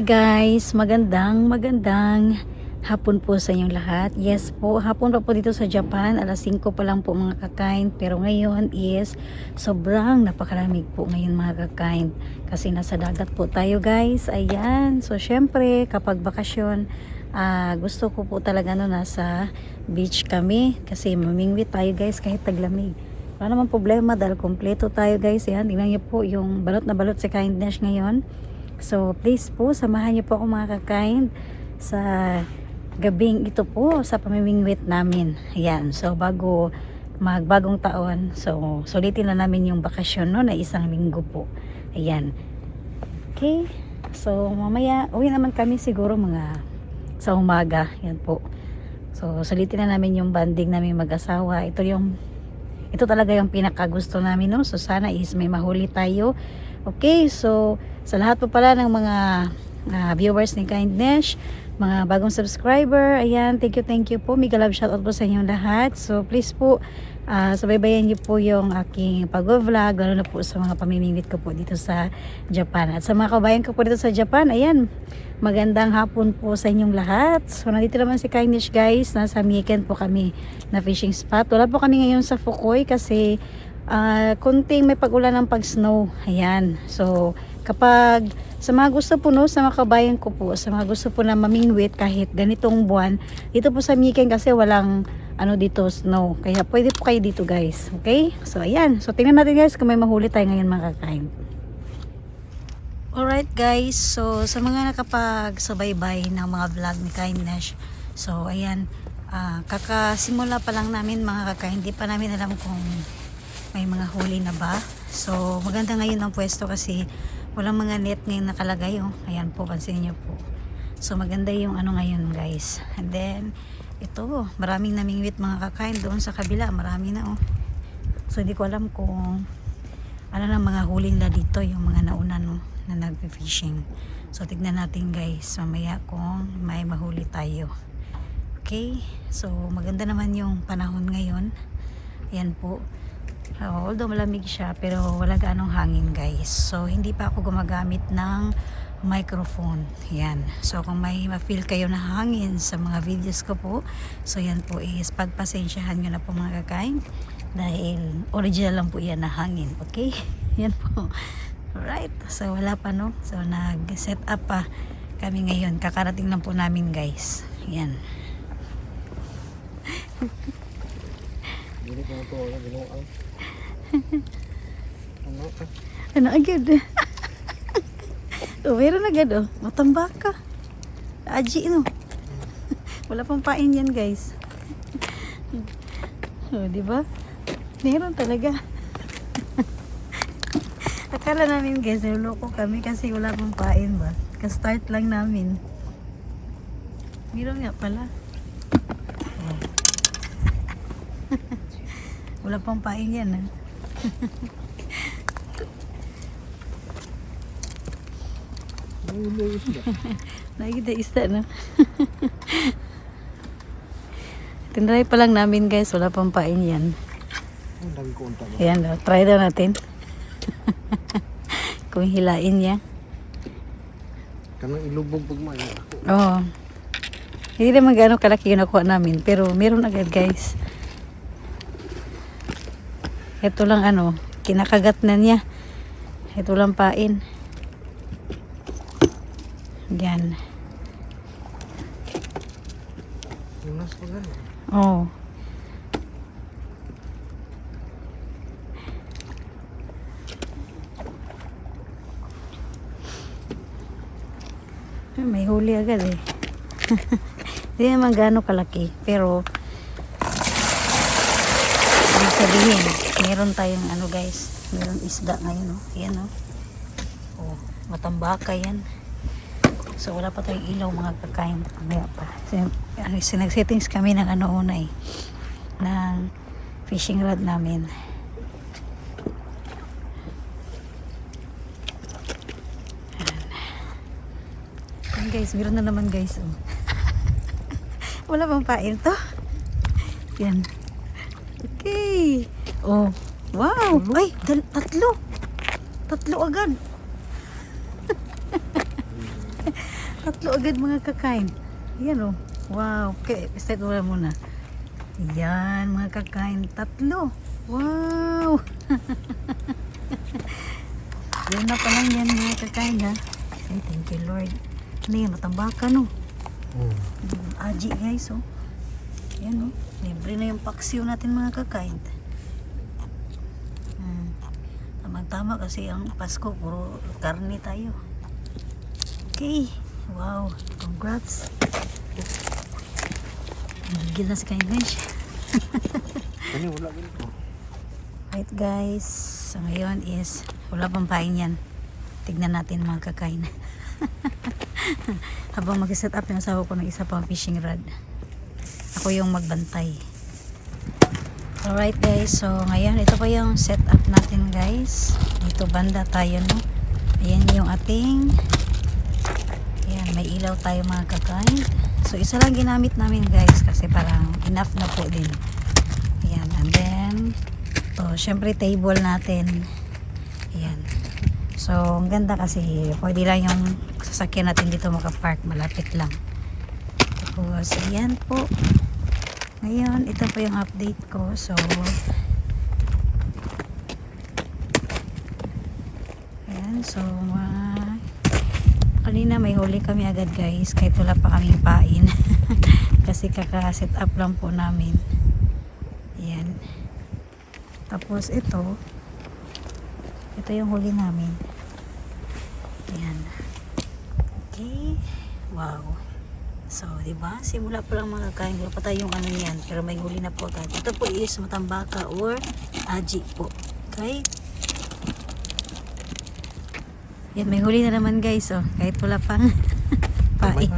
Guys, magandang hapon po sa inyong lahat. Yes po, hapon pa po dito sa Japan. Alas 5 pa lang po mga kakain. Pero ngayon is sobrang napakalamig po ngayon mga kakain. Kasi nasa dagat po tayo guys. Ayan. So syempre kapag bakasyon, gusto ko po talaga nasa beach kami. Kasi mamingwit tayo guys kahit taglamig. Wala naman problema dahil kompleto tayo guys. Ayan, tingnan niyo po yung balot na balot sa Kindness ngayon. So please po, samahan niyo po ako mga kakain sa gabing ito po sa pamimingwit namin. Ayan, so bago magbagong taon, so sulitin na namin yung bakasyon no, na isang linggo po. Ayan. Okay, so mamaya uwi naman kami siguro mga sa umaga. Yan po. So sulitin na namin yung banding namin mag-asawa. Ito talaga yung pinakagusto namin no. So sana is may mahuli tayo. Okay, so sa lahat po pala ng mga viewers ni Kindness, mga bagong subscriber, ayan, thank you po. Mega love shoutout po sa inyong lahat. So please po, subaybayan niyo po yung aking pag-vlog, lalo na po sa mga pamimingwit ko po dito sa Japan. At sa mga kabayan ko po dito sa Japan, ayan, magandang hapon po sa inyong lahat. So nandito naman si Kindness guys, nasa Miken po kami na fishing spot. Wala po kami ngayon sa Fukui kasi kunting may pag-ulan ng pag-snow. Ayan. So, kapag sa mga gusto po no, sa mga kabayan ko po, sa mga gusto po na mamingwit kahit ganitong buwan, dito po sa Miken kasi walang dito snow. Kaya pwede po kayo dito guys. Okay? So, ayan. So, tingnan natin guys kung may mahuli tayo ngayon mga kakain. Alright guys. So, sa mga nakapagsubaybay ng mga vlog ni Kindness. So, ayan. Kakasimula pa lang namin mga kakain. Hindi pa namin alam kung may mga huli na ba. So maganda ngayon ang pwesto kasi walang mga net ngayon nakalagay oh. Ayan po, pansin niyo po. So maganda yung ngayon guys. And then ito, maraming namingwit mga kakain doon sa kabila, marami na oh. So hindi ko alam kung ano na mga huli nila dito, yung mga nauna no, na nagpe-fishing. So tignan natin guys mamaya kung may mahuli tayo. Okay, so maganda naman yung panahon ngayon. Ayan po. Although malamig siya pero wala gaanong hangin guys. So hindi pa ako gumagamit ng microphone. Yan. So kung may ma-feel kayo na hangin sa mga videos ko po, so yan po is pagpasensyahan nyo na po mga kakain. Dahil original lang po yan na hangin. Okay? Yan po. Alright. So wala pa no. So nag-set up pa kami ngayon. Kakarating lang po namin guys. Yan. Hindi ko na ito. Ginoang. Ano agad? Meron agad oh. Matambaka. Aji no. Wala pang pain yan guys. Di ba? Meron talaga. Akala namin guys, niloloko kami kasi wala pang pain ba. Ka-start lang namin. Meron nga pala. Wala pang pain yan ah. Nakikita isda na. Tinry pa lang namin guys, wala pang pain yan. Ayan daw, try daw natin. Kung hilain niya. Kanang ilubog pagmaya. Oo. Hindi naman gano'ng kalaki yung nakuha namin, pero meron agad guys. Ito lang kinakagat na niya. Ito lang pain. Yan. Unas pa gano'n. Oo. May huli agad eh. Hindi naman gano'ng kalaki, pero ibig sabihin, meron tayong guys, meron isda ngayon oh. Ayan oh. Oh, matambaka yan. So wala pa tayong ilaw mga kakain. Mamaya pa. Sinag-settings kami ng una eh. Ng fishing rod namin. Ayan guys, meron na naman guys oh. Wala pang pain to. Yan. Okay. Oh. Wow. Ay, tatlo. Tatlo agad. Tatlo agad mga kakain. Yan oh. Wow. Okay, start muna. Yan mga kakain. Tatlo. Wow. Yan na pa lang yan mga kakain ha. Ay, thank you Lord. Ano yan? Matambakan oh. Aji guys oh. Yan oh. Libre na yung paksiw natin mga kakain. Tama kasi ang Pasko puro karne tayo. Okay. Wow. Congrats. Nagigil na si kain guys. Ano wala ganito? Right guys. So ngayon is wala pang pain yan. Tignan natin mga kakain. Habang mag-set up yung asawa ko ng isa pang fishing rod. Ako yung magbantay. Alright guys, so ngayon ito pa yung setup natin guys. Dito banda tayo no. Ayan yung ating, ayan may ilaw tayo mga kakain. So isa lang ginamit namin guys kasi parang enough na po din. Ayan, and then to syempre table natin. Ayan. So ang ganda kasi pwede lang yung sasakyan natin dito makapark, malapit lang. Tapos ayan po. Ngayon, ito po yung update ko. So, ayan. So, kanina may huli kami agad guys. Kahit wala pa kaming pain. Kasi kaka-set up lang po namin. Ayan. Tapos ito. Ito yung huli namin. Ayan. Okay. Wow. So, diba? Simula pa lang mga kakain. Wala pa tayong ano yan. Pero may huli na po agad. Ito po is matambaka or aji po. Okay? Yan, may huli na naman guys. Oh. Kahit wala pang pain.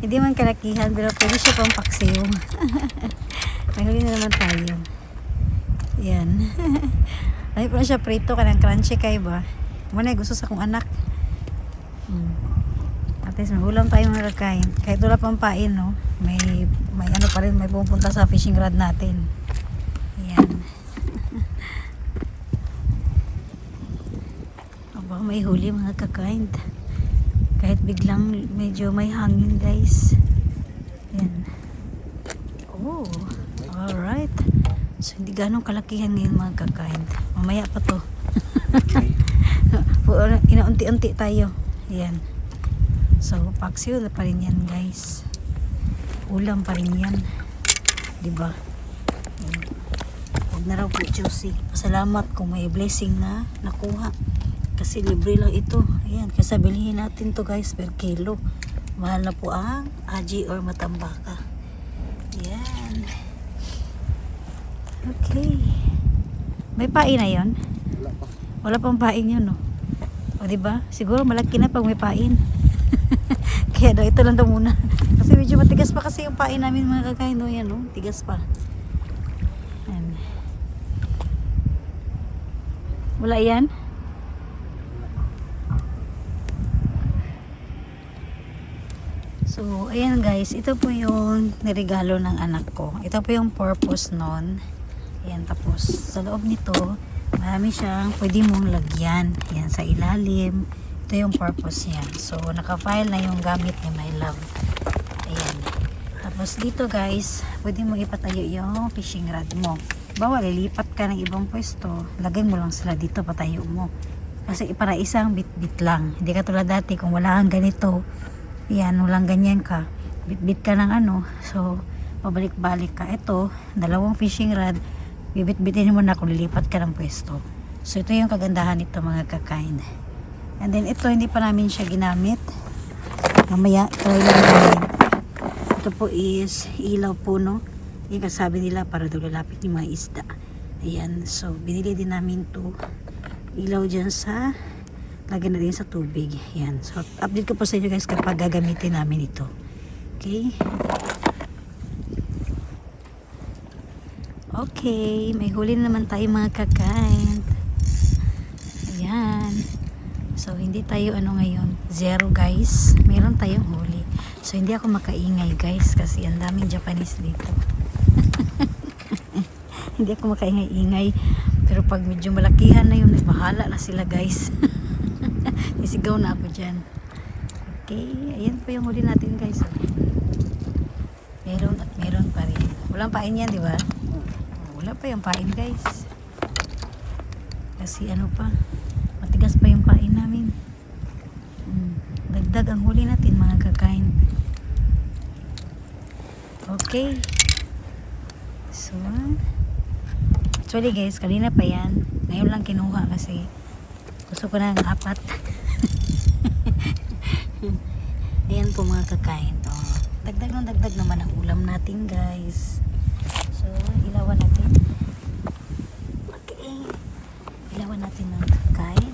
Hindi man kalakihan. Pero pwede siya pang paksiw. May huli na naman tayo. Yan. Ay po siya prito. Kanang crunchy kayo ba? Muna gusto sa akong anak. At least may ulam tayo mga kakain. Kahit wala pang pain, no? May ano pa rin, may pupunta sa fishing rod natin. Ayan. Aba, may huli mga kakain. Kahit biglang medyo may hangin, guys. Ayan. Oh, alright. So, hindi ganong kalakihan ngayon mga kakain. Mamaya pa to. Inaunti-unti tayo. Ayan. So, paksiw pa rin yan guys. Ulam pa rin yan. Diba? Huwag na raw po juicy. Pasalamat kung may blessing na nakuha. Kasi libre lang ito. Ayan. Kasi bilhin natin to guys per kilo. Mahal na po ang aji or matambaka. Ayan. Okay. May pain na yun? Wala pa. Wala pang pain yun no? O diba? Siguro malaki na pag may pain. Kaya daw ito lang daw muna. Kasi medyo matigas pa kasi yung pain namin mga kakain. No? Yan, no? Tigas pa. Ayan. Wala yan? So, ayan guys. Ito po yung niregalo ng anak ko. Ito po yung purpose nun. Ayan, tapos sa loob nito, marami siyang pwede mong lagyan. Ayan, sa ilalim. Ito yung purpose niya. So, naka-file na yung gamit ni my love. Ayan. Tapos dito guys, pwede mo ipatayo yung fishing rod mo. Bawa, lilipat ka ng ibang pwesto, lagay mo lang sila dito, patayo mo. Kasi para isang bit-bit lang. Hindi ka tulad dati, kung wala kang ganito, yan, walang ganyan ka. Bit-bit ka ng ano, so, pabalik-balik ka. Ito, dalawang fishing rod, bibit-bitin mo na kung lilipat ka ng pwesto. So, ito yung kagandahan nito mga kakain. And then ito hindi pa namin siya ginamit. Mamaya try lang namin. Ito po is ilaw po no. Yung kasabi nila para daw lalapit yung mga isda. Ayan. So binili din namin to. Ilaw dyan sa lagyan na din sa tubig. Ayan. So update ko po sa inyo guys kapag gagamitin namin ito. Okay. Okay. May huli na naman tayo mga kakain. Ayan. So, hindi tayo ano ngayon, zero guys. Meron tayong huli. So, hindi ako makaingay guys kasi ang daming Japanese dito. Hindi ako makaingay-ingay. Pero pag medyo malakihan na yun, bahala na sila guys. Isigaw na ako dyan. Okay, ayan po yung huli natin guys. Oh. Meron at meron pa rin. Walang pain yan, di ba? Wala pa yung pain guys. Kasi ano pa, matigas pa yung pain namin. Dagdag ang huli natin mga kakain. Okay. So, actually guys, kanina pa yan. Ngayon lang kinuha kasi gusto ko na ng 4. Ayan po mga kakain. Oh, dagdag naman ang ulam natin guys. So, ilawan natin. Okay. Ilawan natin ng kakain.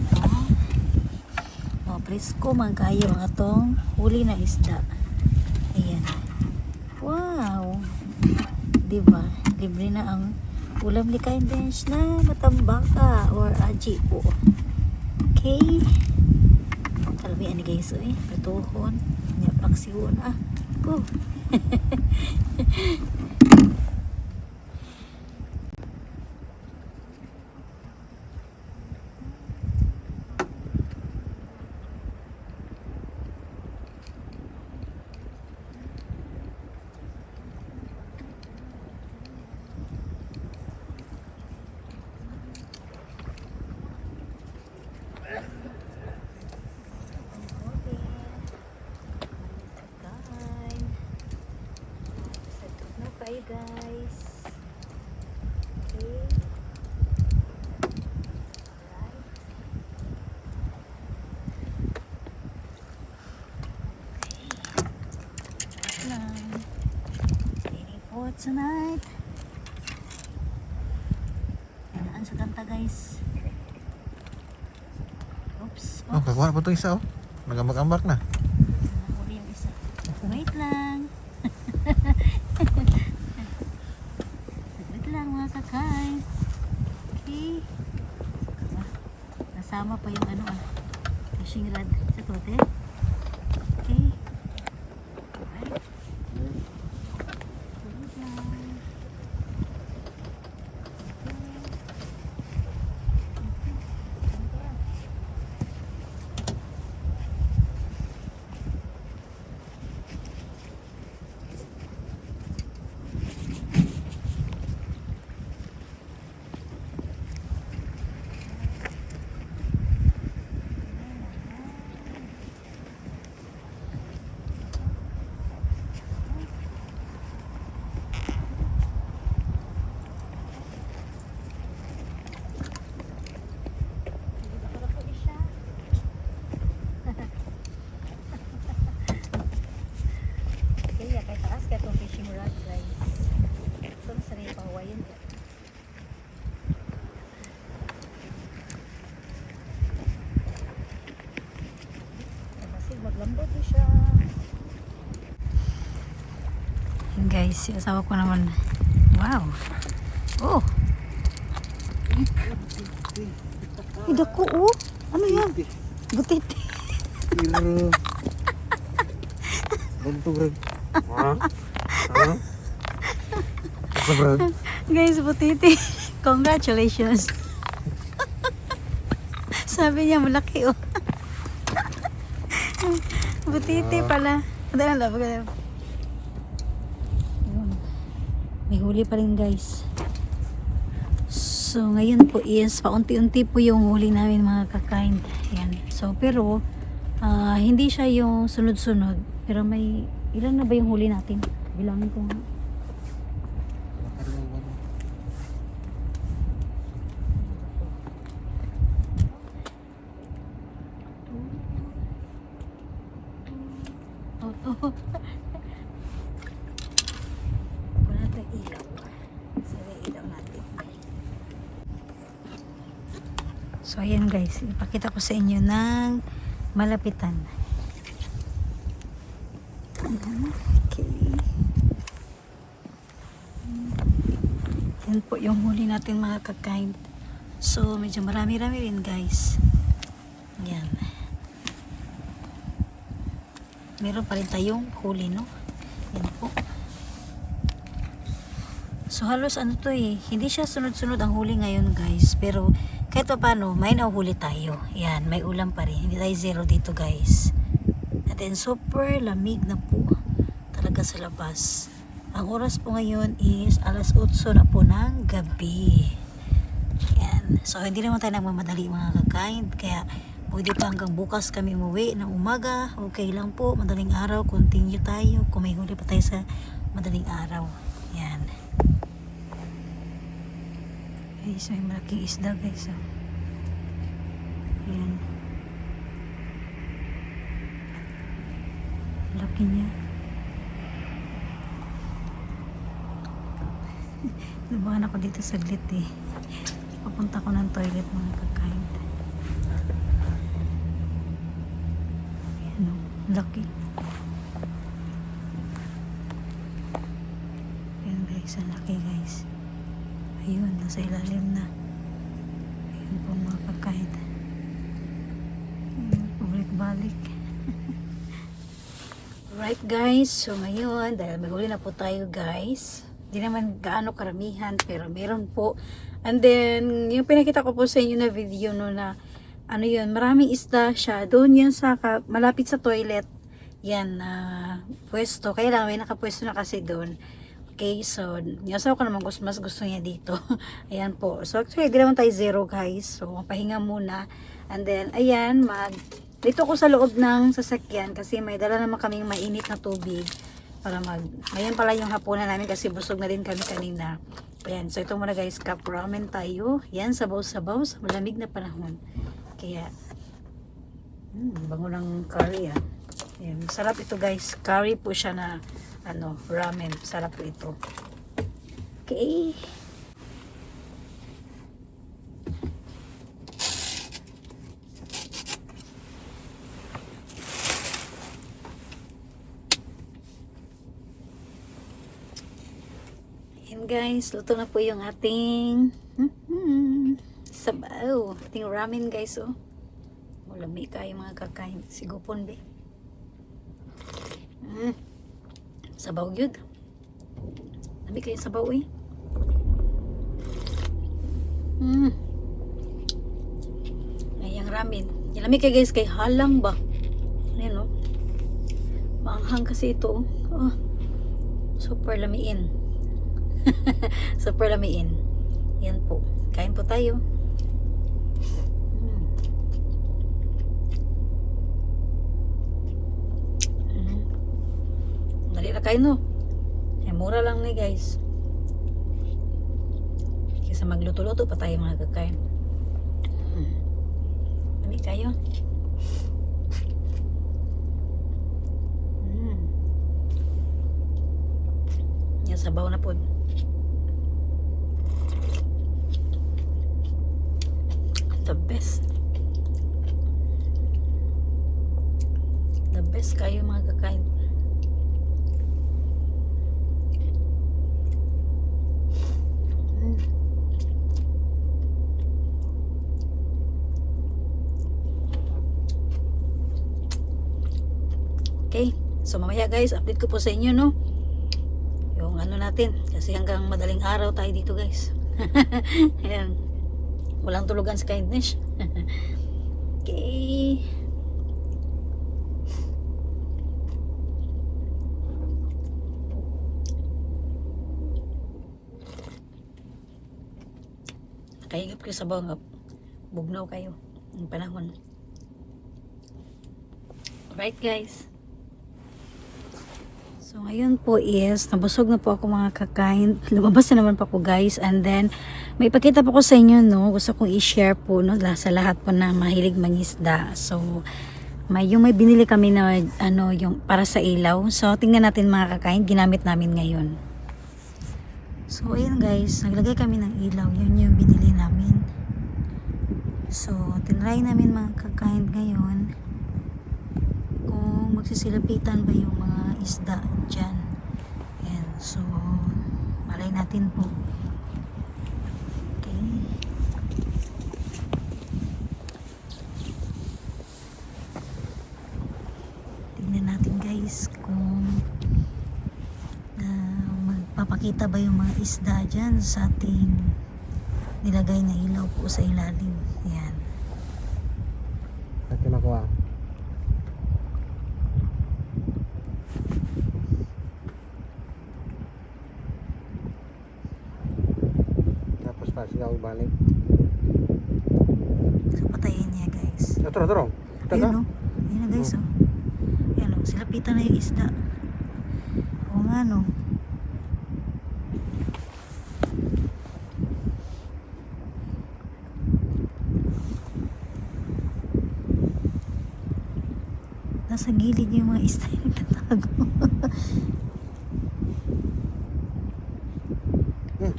Presko man kayo ang atong huli na isda. Ayan. Wow. Diba? Libre na ang ulam ni Kindness na matambaka or aji po. Okay. Kalamian ni guys eh. Katuhon. Paksiyon ah. Oh. Bye guys. Okay. Right. Ready for tonight. Inaan sa kanta guys. Oops. Oh, kakuha na po itong isa oh. Nagambak-ambak na. Nahuli yung isa. Wait lang. Saglit lang mga kakain. Okay. Nasama pa yung fishing rod sa tote. Okay. Alright. Saglit lang. Maglambot din siya. Yun guys, asawa ko naman. Wow. Oh. Ay, dako oh. Ano yan? Butiti. Pero Bantog rag. Guys, butiti. Congratulations. Sabi niya malaki oh. Butiti pala. May huli pa rin guys. So ngayon po is paunti-unti po yung huli namin mga kakain. Yan. So pero hindi siya yung sunod-sunod. Pero may ilan na ba yung huli natin? Bilangin ko nga. Wala tayong ilaw. Sige, ilaw natin. So ayan guys, ipakita ko sa inyo ng malapitan. Ayan. Okay. Yan po yung huli natin mga kakain. So medyo marami-rami rin guys. Yan. Meron pa rin tayong huli, no? Yan po. So halos ano to eh, hindi siya sunod-sunod ang huli ngayon guys. Pero kahit pa paano, may nahuhuli tayo. Yan, may ulam pa rin. Hindi tayo zero dito guys. then super lamig na po talaga sa labas. Ang oras po ngayon is alas 8 na po ng gabi. Yan. So hindi naman tayo nagmamadali mga kakain, kaya pwede pa hanggang bukas kami umuwi ng umaga. Okay lang po, madaling araw, continue tayo. Kung may huli pa tayo sa madaling araw. Yan. Guys, may malaking isda guys. Oh. Yan. Laki niya. Nabahan ako dito saglit eh. Papunta ko ng toilet mga kakain. Ayan o, laki. Ayan guys, ang laki guys. Ayun, nasa ilalim na. Ayun po mga kakain. Ayun, pabalik-balik. Alright guys, so ngayon, dahil may huli na po tayo guys. Hindi naman gaano karamihan, pero meron po. And then, yung pinakita ko po sa inyo na video no na, ano yun, maraming isda siya. Doon yun sa, malapit sa toilet. Yan, pwesto. Kaya lang, may nakapwesto na kasi doon. Okay, so, yung asawa ko naman mas gusto niya dito. Ayan po. So, actually, di naman tayo zero guys. So, mapahinga muna. And then, ayan, dito ko sa loob ng sasakyan kasi may dala naman kaming mainit na tubig. Para ayan pala yung hapunan namin kasi busog na din kami kanina. Ayan, so ito muna guys, cup ramen tayo. Yan, sabaw-sabaw sa malamig na panahon. Kaya, bango ng curry ah. Ayan, sarap ito guys. Curry po siya na, ramen. Sarap po ito. Okay. Ayan guys, luto na po yung ating sabaw. Ating ramen guys oh. Malami kayo mga kakain. Sigupon be. Sabaw yun. Lami kayo sabaw eh. Ayan ramen. Lami kayo guys kay halang ba. Ayan oh. Maanghang kasi ito oh. Super lamiin. Super lamiin. Yan po. Kain po tayo. Dali na kain no. Mura lang ni guys. Kaysa magluto-luto pa tayo mga kakain. Dami kayo. Yan sabaw na po. The best. The best kayo mga kakain. Okay, so mamaya guys, update ko po sa inyo no. Yung natin, kasi hanggang madaling araw tayo dito guys. Ayan. Walang tulugan sa kindness. Okay. Kaigap kayo sa bawang bugnaw kayo ng panahon. Alright guys. So ngayon po is nabusog na po ako mga kakain. Lumabas na naman pa po guys. And then may ipakita po ko sa inyo no. Gusto kong i-share po no sa lahat po na mahilig mangisda. So yung may binili kami na yung para sa ilaw. So tingnan natin mga kakain, ginamit namin ngayon. So ayun guys, naglagay kami ng ilaw. Yun yung binili namin. So tinry namin mga kakain ngayon kung magsisilapitan ba yung mga isda dyan. Ayan. So malay natin po. Okay. Tingnan natin guys kung magpapakita ba yung mga isda dyan sa ating nilagay na ilaw po sa ilalim. Ayan. Akin ako sigaw balik. So, patayin niya, guys. Tara. Ayun, no? Ayun na, guys, oh. Ayan, oh. Silapitan na yung isda. Oo nga, no? Nasa gilid yung mga isda yung nagtatago.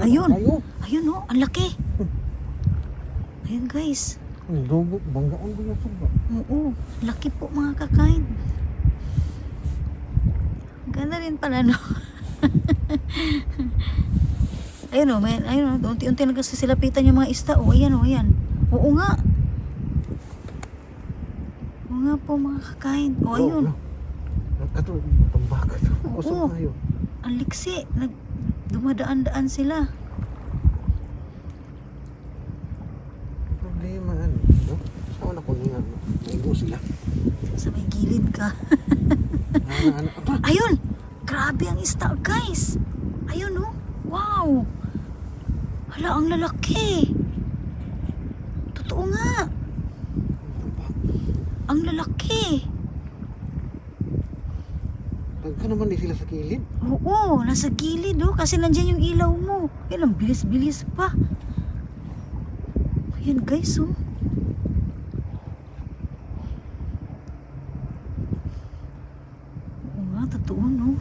Ayun. Ayun, oh. Ang laki. Ayun, guys. Ang dugo, banggaan ba yung suba? Oo. Laki po, mga kakain. Ganda rin pala, no? Ayun, oh. Ayun, oh. Unti-unti nagkasilapitan yung mga isda. Oh, ayan, oh. Ayan. Oo nga. Oo nga po, mga kakain. Oh, ayun. Ito, pambaka ito. Kusog Oo. tayo. Ang liksi. Dumadaan-daan sila. Problema ano? No? Saan ako niya? Maigo sila. Sa may gilid ka. Aba! Ayun! Grabe ang isda, guys. Ayun, oh. Wow! Hala, ang lalaki. Totoo nga. Ang lalaki. Nagka naman di sila sa kilid. Oo, nasa gilid, oh. Kasi nandyan yung ilaw mo. Yan, ang bilis-bilis pa. Ayan, guys, oh. Oo nga, totoo, no?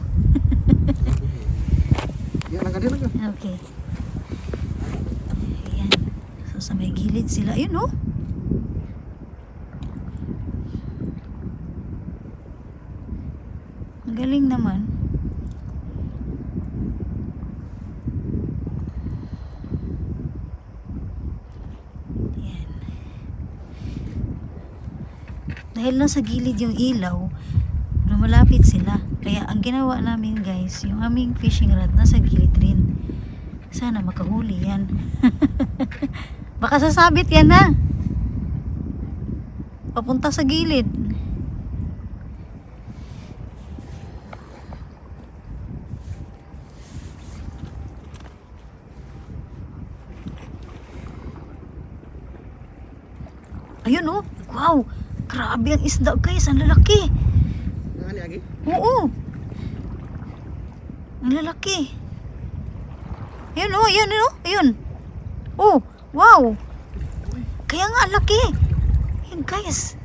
Yan lang ka. Okay. Ayan. So, sa may gilid sila. Ayun, oh. Ang galing naman. Ayan. Dahil lang sa gilid yung ilaw, lumalapit sila. Kaya ang ginawa namin, guys, yung aming fishing rod nasa gilid rin. Sana makahuli yan. Baka sasabit yan, ha? Papunta sa gilid. Ayun, oh. Wow. Grabe ang isda, guys. Ang lalaki. Ano lagi? Oo. Ang lalaki. Ayun, oh. Ayun, oh. Ayun. Oh. Wow. Kaya nga, ang laki. Ayun, guys.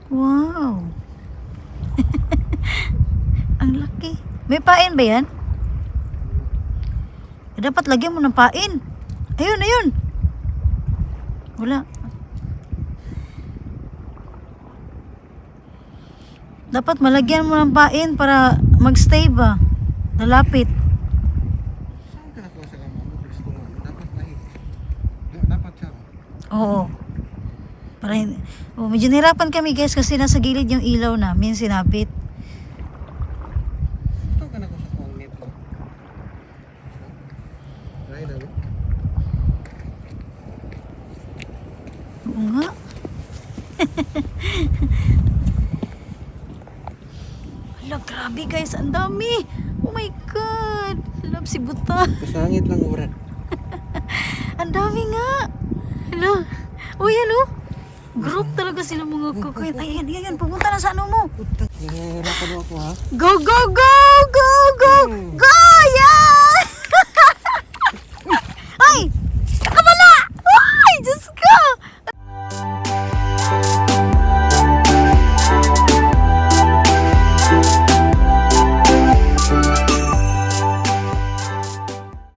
Wow. Ang laki. May pain ba yan? Dapat lagyan mo ng pain. Ayun, ayun. Wala. Dapat malagyan mo ng pain para magstay ba? Nalapit. Saan ka nakuha sa kama mo? Gusto mo. Dapat na dapat siya. Oo. Para medyo nahirapan kami, guys, kasi nasa gilid yung ilaw namin sinapit. Saan ka nakuha sa kama nito? Right, Dabi? Oo nga. Hala, grabe, guys, ang dami. Oh my God. Love si Buta. Kasangit lang urat. Ang dami nga. Hala. Oh, yan, oh. Group talaga sila mga kakain. Ay, yan. Pupunta na sa ano mo. Putang. Nahihirapan ako ha. Go, go, go! Go, go! Go! Yeah!